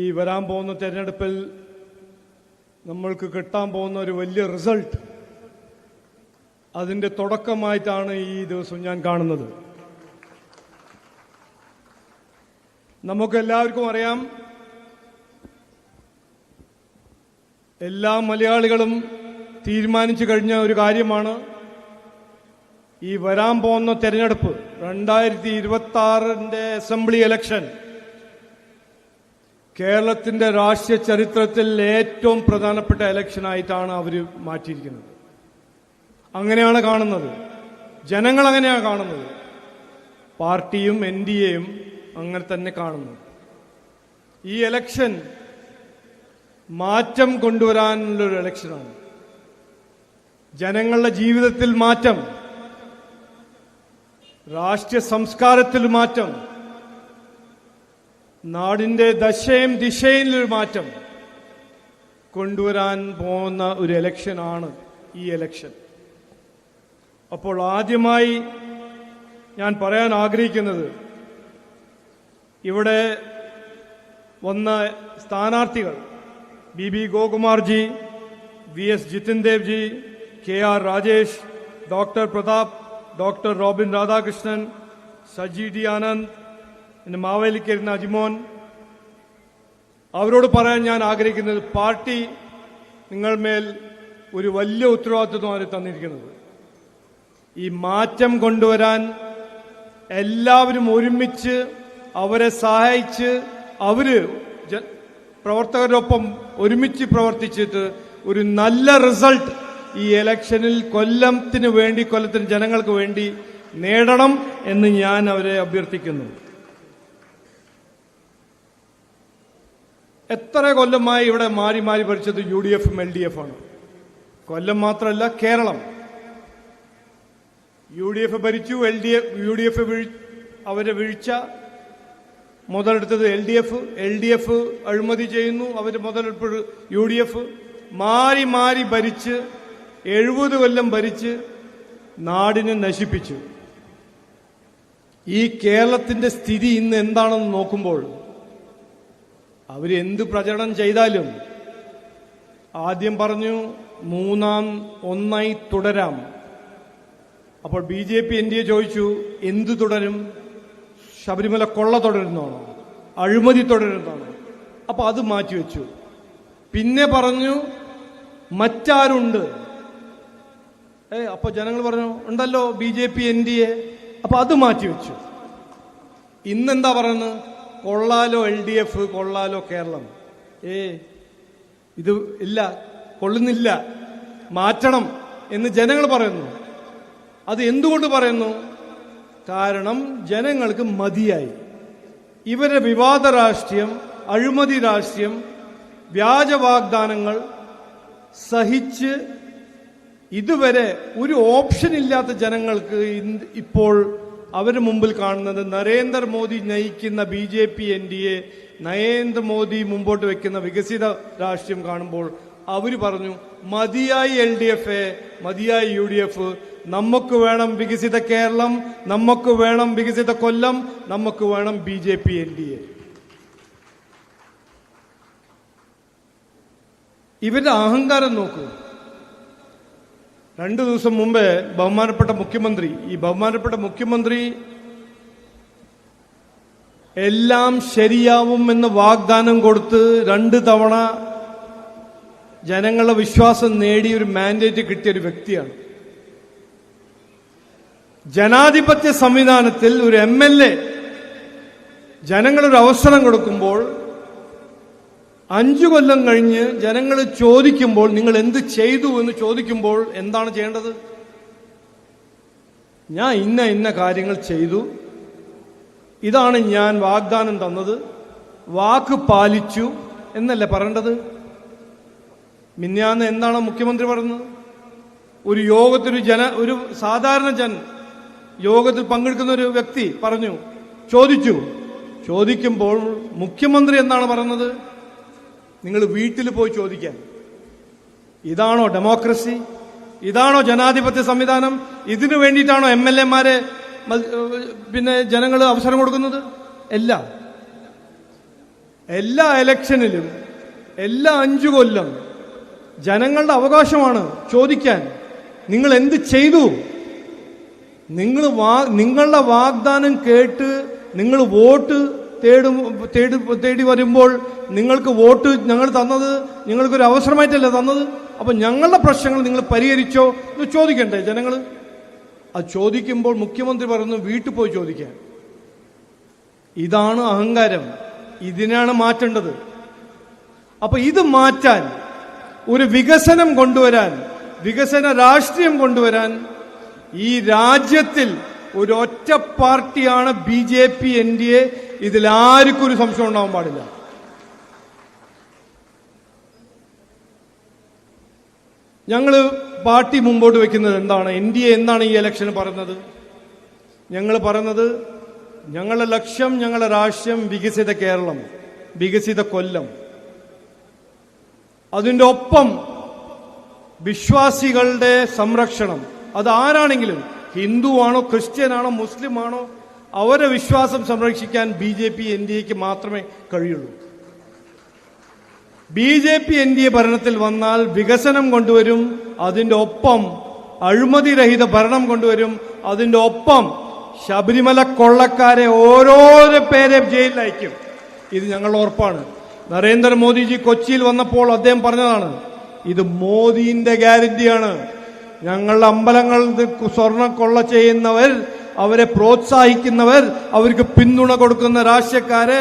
ഈ വരാൻ പോകുന്ന തെരഞ്ഞെടുപ്പിൽ നമ്മൾക്ക് കിട്ടാൻ പോകുന്ന ഒരു വലിയ റിസൾട്ട്, അതിൻ്റെ തുടക്കമായിട്ടാണ് ഈ ദിവസം ഞാൻ കാണുന്നത്. നമുക്കെല്ലാവർക്കും അറിയാം, എല്ലാ മലയാളികളും തീരുമാനിച്ചു കഴിഞ്ഞ ഒരു കാര്യമാണ് ഈ വരാൻ പോകുന്ന തെരഞ്ഞെടുപ്പ്. 2026 അസംബ്ലി ഇലക്ഷൻ കേരളത്തിന്റെ രാഷ്ട്രീയ ചരിത്രത്തിൽ ഏറ്റവും പ്രധാനപ്പെട്ട ഇലക്ഷനായിട്ടാണ് അവർ മാറ്റിയിരിക്കുന്നത്. അങ്ങനെയാണ് കാണുന്നത്, ജനങ്ങൾ അങ്ങനെയാണ് കാണുന്നത്, പാർട്ടിയും NDAയും അങ്ങനെ തന്നെ കാണുന്നു. ഈ ഇലക്ഷൻ മാറ്റം കൊണ്ടുവരാനുള്ളൊരു ഇലക്ഷനാണ്. ജനങ്ങളുടെ ജീവിതത്തിൽ മാറ്റം, രാഷ്ട്രീയ സംസ്കാരത്തിൽ മാറ്റം, നാടിന്റെ ദശയും ദിശയിലൊരു മാറ്റം കൊണ്ടുവരാൻ പോകുന്ന ഒരു ഇലക്ഷനാണ് ഈ ഇലക്ഷൻ. അപ്പോൾ ആദ്യമായി ഞാൻ പറയാൻ ആഗ്രഹിക്കുന്നത്, ഇവിടെ വന്ന സ്ഥാനാർത്ഥികൾ BB Gokumarji, VS Jithin Devji, KR Rajesh, doctor Prathap, doctor Robin Radhakrishnan, Saji D Anand, പിന്നെ മാവേലിക്കരുന്ന അജിമോൻ, അവരോട് പറയാൻ ഞാൻ ആഗ്രഹിക്കുന്നത്, പാർട്ടി നിങ്ങൾ മേൽ ഒരു വലിയ ഉത്തരവാദിത്വമാണ് തന്നിരിക്കുന്നത്. ഈ മാറ്റം കൊണ്ടുവരാൻ എല്ലാവരും ഒരുമിച്ച് അവരെ സഹായിച്ച് പ്രവർത്തകരോടൊപ്പം ഒരുമിച്ച് പ്രവർത്തിച്ചിട്ട് ഒരു നല്ല റിസൾട്ട് ഈ ഇലക്ഷനിൽ കൊല്ലത്തിന് ജനങ്ങൾക്ക് വേണ്ടി നേടണം എന്ന് ഞാൻ അവരെ അഭ്യർത്ഥിക്കുന്നു. എത്ര കൊല്ലമായി ഇവിടെ മാറി മാറി ഭരിച്ചത് UDFും LDF ആണ്. കൊല്ലം മാത്രമല്ല, കേരളം. UDF ഭരിച്ചു, UDF അവരെ വീഴ്ച, മുതലെടുത്തത് LDF അഴിമതി ചെയ്യുന്നു, അവർ മുതലെടുപ്പ് UDF. മാറി മാറി ഭരിച്ച് 70 കൊല്ലം ഭരിച്ച് നാടിനെ നശിപ്പിച്ചു. ഈ കേരളത്തിന്റെ സ്ഥിതി ഇന്ന് എന്താണെന്ന് നോക്കുമ്പോൾ, അവരെന്ത് പ്രചരണം ചെയ്താലും ആദ്യം പറഞ്ഞു ഒന്നായി തുടരാം. അപ്പോൾ BJP NDA ചോദിച്ചു, എന്ത് തുടരും? ശബരിമല കൊള്ള തുടരുന്നതാണോ? അഴിമതി തുടരുന്നതാണോ? അപ്പൊ അത് മാറ്റിവെച്ചു. പിന്നെ പറഞ്ഞു മറ്റാരുണ്ട്. അപ്പൊ ജനങ്ങൾ പറഞ്ഞു ഉണ്ടല്ലോ BJP NDA. അപ്പൊ അത് മാറ്റിവെച്ചു. ഇന്നെന്താ പറയുന്നത്? കൊള്ളാലോ LDF, കൊള്ളാലോ കേരളം. ഇത് ഇല്ല, കൊള്ളുന്നില്ല, മാറ്റണം എന്ന് ജനങ്ങൾ പറയുന്നു. അത് എന്തുകൊണ്ട് പറയുന്നു? കാരണം ജനങ്ങൾക്ക് മതിയായി. ഇവരെ വിവാദ രാഷ്ട്രീയം, അഴിമതി രാഷ്ട്രീയം, വ്യാജ വാഗ്ദാനങ്ങൾ സഹിച്ച് ഇതുവരെ ഒരു ഓപ്ഷൻ ഇല്ലാത്ത ജനങ്ങൾക്ക് ഇപ്പോൾ അവരുടെ മുമ്പിൽ കാണുന്നത് നരേന്ദ്രമോദി നയിക്കുന്ന BJP NDA, നരേന്ദ്രമോദി മുമ്പോട്ട് വെക്കുന്ന വികസിത രാഷ്ട്രീയം കാണുമ്പോൾ അവർ പറഞ്ഞു, മതിയായി LDF, മതിയായി UDF, നമുക്ക് വേണം വികസിത കേരളം, നമുക്ക് വേണം വികസിത കൊല്ലം, നമുക്ക് വേണം BJP NDA. ഇവരുടെ അഹങ്കാരം നോക്കൂ. 2 ദിവസം മുമ്പേ ബഹുമാനപ്പെട്ട മുഖ്യമന്ത്രി എല്ലാം ശരിയാവും എന്ന വാഗ്ദാനം കൊടുത്ത് 2 തവണ ജനങ്ങളുടെ വിശ്വാസം നേടി ഒരു മാൻഡേറ്റ് കിട്ടിയ ഒരു വ്യക്തിയാണ്. ജനാധിപത്യ സംവിധാനത്തിൽ ഒരു MLA ജനങ്ങളൊരു അവസരം കൊടുക്കുമ്പോൾ 5 കൊല്ലം കഴിഞ്ഞ് ജനങ്ങൾ ചോദിക്കുമ്പോൾ, നിങ്ങൾ എന്ത് ചെയ്തു എന്ന് ചോദിക്കുമ്പോൾ എന്താണ് ചെയ്യേണ്ടത്? ഞാൻ ഇന്ന കാര്യങ്ങൾ ചെയ്തു, ഇതാണ് ഞാൻ വാഗ്ദാനം തന്നത്, വാക്ക് പാലിച്ചു എന്നല്ലേ പറയേണ്ടത്? മിന്നാന്ന് എന്താണ് മുഖ്യമന്ത്രി പറഞ്ഞത്? ഒരു യോഗത്തിൽ ഒരു സാധാരണ യോഗത്തിൽ പങ്കെടുക്കുന്ന ഒരു വ്യക്തി പറഞ്ഞു, ചോദിക്കുമ്പോൾ മുഖ്യമന്ത്രി എന്താണ് പറഞ്ഞത്? നിങ്ങൾ വീട്ടിൽ പോയി ചോദിക്കാൻ. ഇതാണോ ഡെമോക്രസി? ഇതാണോ ജനാധിപത്യ സംവിധാനം? ഇതിനു വേണ്ടിയിട്ടാണോ MLA-മാരെ പിന്നെ ജനങ്ങൾ അവസരം കൊടുക്കുന്നത്? അല്ല. എല്ലാ ഇലക്ഷനിലും എല്ലാ 5 കൊല്ലം ജനങ്ങളുടെ അവകാശമാണ് ചോദിക്കാൻ, നിങ്ങൾ എന്ത് ചെയ്തു? നിങ്ങളുടെ വാഗ്ദാനം കേട്ട് നിങ്ങൾ വോട്ട് തേടി വരുമ്പോൾ നിങ്ങൾക്ക് വോട്ട് ഞങ്ങൾ തന്നത് നിങ്ങൾക്കൊരു അവസരമായിട്ടല്ല തന്നത്. അപ്പം ഞങ്ങളുടെ പ്രശ്നങ്ങൾ നിങ്ങൾ പരിഹരിച്ചോ എന്ന് ചോദിക്കണ്ടേ ജനങ്ങൾ? അത് ചോദിക്കുമ്പോൾ മുഖ്യമന്ത്രി പറയുന്നു വീട്ടിൽ പോയി ചോദിക്കാൻ. ഇതാണ് അഹങ്കാരം. ഇതിനാണ് മാറ്റേണ്ടത്. അപ്പൊ ഇത് മാറ്റാൻ, ഒരു വികസനം കൊണ്ടുവരാൻ, വികസന രാഷ്ട്രീയം കൊണ്ടുവരാൻ ഈ രാജ്യത്തിൽ ഒരു ഒറ്റ പാർട്ടിയാണ് BJP NDA. ഇതിൽ ആർക്കും ഒരു സംശയം ഉണ്ടാവാൻ പാടില്ല. ഞങ്ങൾ പാർട്ടി മുമ്പോട്ട് വെക്കുന്നത് എന്താണ്? NDA എന്താണ് ഈ ഇലക്ഷന് പറയുന്നത്? ഞങ്ങൾ പറയുന്നത് ഞങ്ങളുടെ ലക്ഷ്യം, ഞങ്ങളുടെ രാഷ്ട്രീയം വികസിത കേരളം, വികസിത കൊല്ലം. അതിൻ്റെ ഒപ്പം വിശ്വാസികളുടെ സംരക്ഷണം. അത് ആരാണെങ്കിലും, ഹിന്ദുവാണോ ക്രിസ്ത്യനാണോ മുസ്ലിമാണോ, അവരെ വിശ്വാസം സംരക്ഷിക്കാൻ BJP NDAക്ക് മാത്രമേ കഴിയുള്ളൂ. BJP NDA ഭരണത്തിൽ വന്നാൽ വികസനം കൊണ്ടുവരും, അതിൻ്റെ ഒപ്പം അഴിമതിരഹിത ഭരണം കൊണ്ടുവരും, അതിൻ്റെ ഒപ്പം ശബരിമല കൊള്ളക്കാരെ ഓരോരോ പേരെ ജയിലിലയക്കും. ഇത് ഞങ്ങളുടെ ഉറപ്പാണ്. നരേന്ദ്രമോദിജി കൊച്ചിയിൽ വന്നപ്പോൾ അദ്ദേഹം പറഞ്ഞതാണ്, ഇത് മോദിന്റെ ഗ്യാരണ്ടിയാണ്. ഞങ്ങളുടെ അമ്പലങ്ങളിൽ സ്വർണ്ണ കൊള്ള ചെയ്യുന്നവർ, അവരെ പ്രോത്സാഹിക്കുന്നവർ, അവർക്ക് പിന്തുണ കൊടുക്കുന്ന രാഷ്ട്രീയക്കാരെ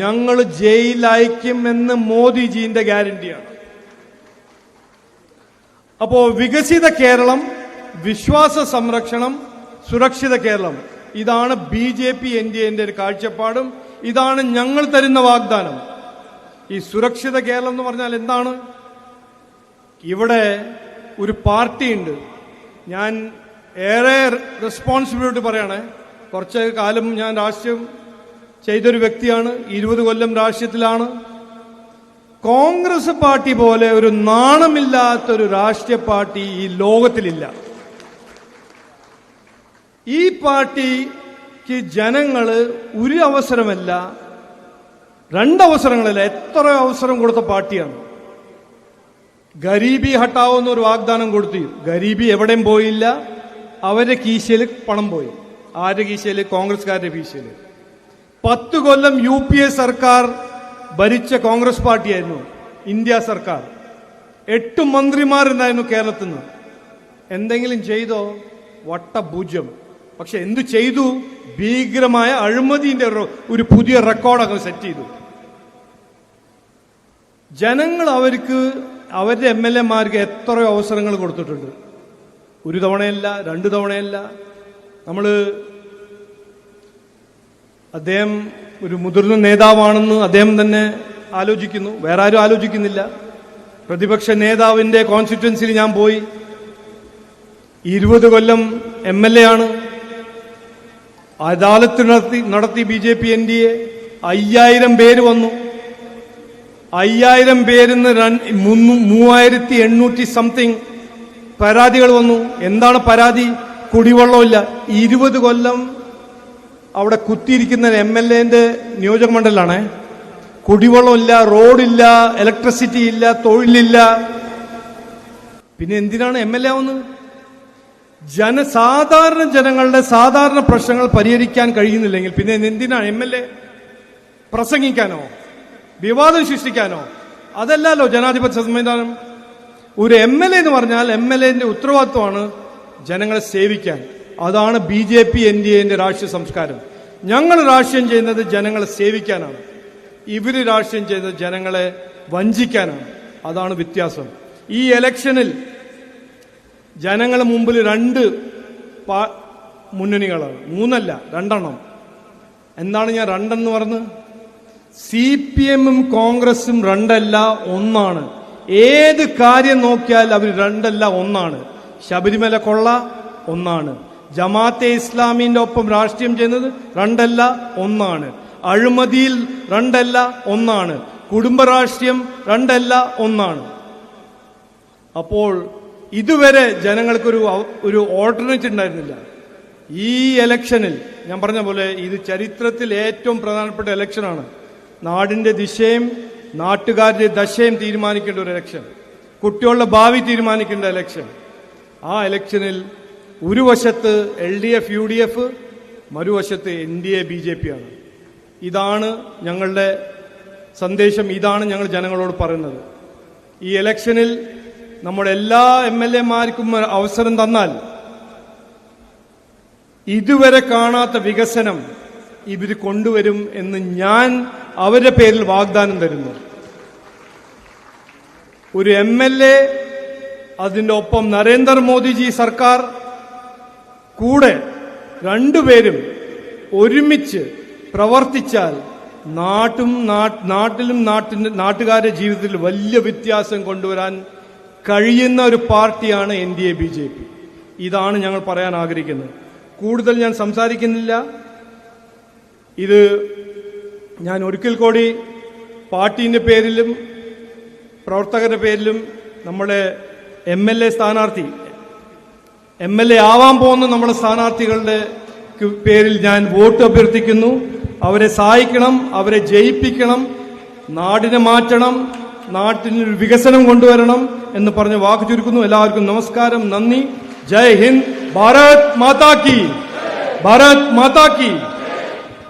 ഞങ്ങൾ ജയിലയക്കുമെന്ന് മോദിജിന്റെ ഗ്യാരണ്ടിയാണ്. അപ്പോ വികസിത കേരളം, വിശ്വാസ സംരക്ഷണം, സുരക്ഷിത കേരളം, ഇതാണ് BJP NDAന്റെ ഒരു കാഴ്ചപ്പാടും, ഇതാണ് ഞങ്ങൾ തരുന്ന വാഗ്ദാനം. ഈ സുരക്ഷിത കേരളം എന്ന് പറഞ്ഞാൽ എന്താണ്? ഇവിടെ ഒരു പാർട്ടിയുണ്ട്. ഞാൻ ഏറെ റെസ്പോൺസിബിലിറ്റി പറയണേ. കുറച്ച് കാലം ഞാൻ രാഷ്ട്രീയം ചെയ്തൊരു വ്യക്തിയാണ്. 20 കൊല്ലം രാഷ്ട്രീയത്തിലാണ്. കോൺഗ്രസ് പാർട്ടി പോലെ ഒരു നാണമില്ലാത്തൊരു രാഷ്ട്രീയ പാർട്ടി ഈ ലോകത്തിലില്ല. ഈ പാർട്ടിക്ക് ജനങ്ങള് ഒരു അവസരമല്ല, 2 അവസരങ്ങളല്ല, എത്ര അവസരം കൊടുത്ത പാർട്ടിയാണ്. ഗരീബി ഹട്ടാവോ എന്നൊരു വാഗ്ദാനം കൊടുത്തു. ഗരീബി എവിടെയും പോയില്ല. അവരുടെ കീശയിൽ പണം പോയി. ആരുടെ കീശയിൽ? കോൺഗ്രസ്കാരുടെ കീശയിൽ. 10 കൊല്ലം UPA സർക്കാർ ഭരിച്ച കോൺഗ്രസ് പാർട്ടിയായിരുന്നു ഇന്ത്യ സർക്കാർ. 8 മന്ത്രിമാരുണ്ടായിരുന്നു കേരളത്തിൽ നിന്ന്. എന്തെങ്കിലും ചെയ്തോ? വട്ടപൂജ്യം. പക്ഷെ എന്തു ചെയ്തു? ഭീകരമായ അഴിമതിന്റെ ഒരു പുതിയ റെക്കോർഡ് സെറ്റ് ചെയ്തു. ജനങ്ങൾ അവരുടെ MLAമാർക്ക് എത്രയോ അവസരങ്ങൾ കൊടുത്തിട്ടുണ്ട്. 1 തവണയല്ല, 2 തവണയല്ല. അദ്ദേഹം ഒരു മുതിർന്ന നേതാവാണെന്ന് അദ്ദേഹം തന്നെ ആലോചിക്കുന്നു, വേറെ ആരും ആലോചിക്കുന്നില്ല. പ്രതിപക്ഷ നേതാവിന്റെ കോൺസ്റ്റിറ്റ്യുവൻസിയിൽ ഞാൻ പോയി. 20 കൊല്ലം MLA ആണ്. അദാലത്ത് നടത്തി BJP NDA. 5000 പേര് വന്നു. 5000 പേരിന്ന് 3800 സംതിങ് പരാതികൾ വന്നു. എന്താണ് പരാതി? കുടിവെള്ളമില്ല. 20 കൊല്ലം അവിടെ കുത്തിയിരിക്കുന്ന MLAന്റെ നിയോജക മണ്ഡലമാണ്. കുടിവെള്ളമില്ല, റോഡില്ല, ഇലക്ട്രിസിറ്റി ഇല്ല, തൊഴിലില്ല. പിന്നെ എന്തിനാണ് MLA ആവുന്നത്? സാധാരണ ജനങ്ങളുടെ സാധാരണ പ്രശ്നങ്ങൾ പരിഹരിക്കാൻ കഴിയുന്നില്ലെങ്കിൽ പിന്നെ എന്തിനാണ് MLA? പ്രസംഗിക്കാനോ വിവാദം സൃഷ്ടിക്കാനോ? അതല്ലല്ലോ ജനാധിപത്യ സംവിധാനം. ഒരു MLA എന്ന് പറഞ്ഞാൽ MLAന്റെ ഉത്തരവാദിത്വമാണ് ജനങ്ങളെ സേവിക്കാൻ. അതാണ് BJP NDAന്റെ രാഷ്ട്രീയ സംസ്കാരം. ഞങ്ങൾ രാഷ്ട്രീയം ചെയ്യുന്നത് ജനങ്ങളെ സേവിക്കാനാണ്. ഇവര് രാഷ്ട്രീയം ചെയ്യുന്നത് ജനങ്ങളെ വഞ്ചിക്കാനാണ്. അതാണ് വ്യത്യാസം. ഈ ഇലക്ഷനിൽ ജനങ്ങളെ മുമ്പിൽ 2 മുന്നണികളാണ്. 3 അല്ല, 2 എണ്ണം. എന്താണ് ഞാൻ 2 എന്ന് പറഞ്ഞത്? CPM-ഉം കോൺഗ്രസും 2 അല്ല, 1 ആണ്. ഏത് കാര്യം നോക്കിയാൽ അവർ 2 അല്ല, 1 ആണ്. ശബരിമല കൊള്ള 1 ആണ്. ജമാഅത്തെ ഇസ്ലാമിന്റെ ഒപ്പം രാഷ്ട്രീയം ചെയ്യുന്നത് 2 അല്ല, 1 ആണ്. അഴിമതിയിൽ 2 അല്ല, 1 ആണ്. കുടുംബ രാഷ്ട്രീയം 2 അല്ല, 1 ആണ്. അപ്പോൾ ഇതുവരെ ജനങ്ങൾക്കൊരു ഓൾട്ടർനേറ്റ് ഉണ്ടായിരുന്നില്ല. ഈ ഇലക്ഷനിൽ ഞാൻ പറഞ്ഞ പോലെ ഇത് ചരിത്രത്തിൽ ഏറ്റവും പ്രധാനപ്പെട്ട ഇലക്ഷനാണ്. നാടിന്റെ ദിശയും നാട്ടുകാരുടെ ദശയും തീരുമാനിക്കേണ്ട ഒരു ഇലക്ഷൻ, കുട്ടികളുടെ ഭാവി തീരുമാനിക്കേണ്ട ഇലക്ഷൻ. ആ ഇലക്ഷനിൽ ഒരു വശത്ത് LDF UDF, മറുവശത്ത് NDA BJP ആണ്. ഇതാണ് ഞങ്ങളുടെ സന്ദേശം, ഇതാണ് ഞങ്ങൾ ജനങ്ങളോട് പറയുന്നത്. ഈ ഇലക്ഷനിൽ നമ്മുടെ എല്ലാ MLA-മാർക്കും അവസരം തന്നാൽ ഇതുവരെ കാണാത്ത വികസനം ഇവർ കൊണ്ടുവരും എന്ന് ഞാൻ അവരുടെ പേരിൽ വാഗ്ദാനം തരുന്നു. ഒരു MLA, അതിൻ്റെ ഒപ്പം നരേന്ദ്രമോദിജി സർക്കാർ കൂടെ രണ്ടുപേരും ഒരുമിച്ച് പ്രവർത്തിച്ചാൽ നാട്ടിലും നാട്ടുകാരുടെ ജീവിതത്തിൽ വലിയ വ്യത്യാസം കൊണ്ടുവരാൻ കഴിയുന്ന ഒരു പാർട്ടിയാണ് NDA BJP. ഇതാണ് ഞങ്ങൾ പറയാൻ ആഗ്രഹിക്കുന്നത്. കൂടുതൽ ഞാൻ സംസാരിക്കുന്നില്ല. ഇത് ഞാൻ ഒരിക്കൽ കൂടി പാർട്ടീൻ്റെ പേരിലും പ്രവർത്തകരുടെ പേരിലും നമ്മുടെ MLA സ്ഥാനാർത്ഥി, MLA ആവാൻ പോകുന്ന നമ്മുടെ സ്ഥാനാർത്ഥികളുടെ പേരിൽ ഞാൻ വോട്ട് അഭ്യർത്ഥിക്കുന്നു. അവരെ സഹായിക്കണം, അവരെ ജയിപ്പിക്കണം, നാടിനെ മാറ്റണം, നാട്ടിനൊരു വികസനം കൊണ്ടുവരണം എന്ന് പറഞ്ഞ് വാക്ക് ചുരുക്കുന്നു. എല്ലാവർക്കും നമസ്കാരം, നന്ദി, ജയ് ഹിന്ദ്, ഭാരത് മാതാ കി, ഭാരത് മാതാ കി.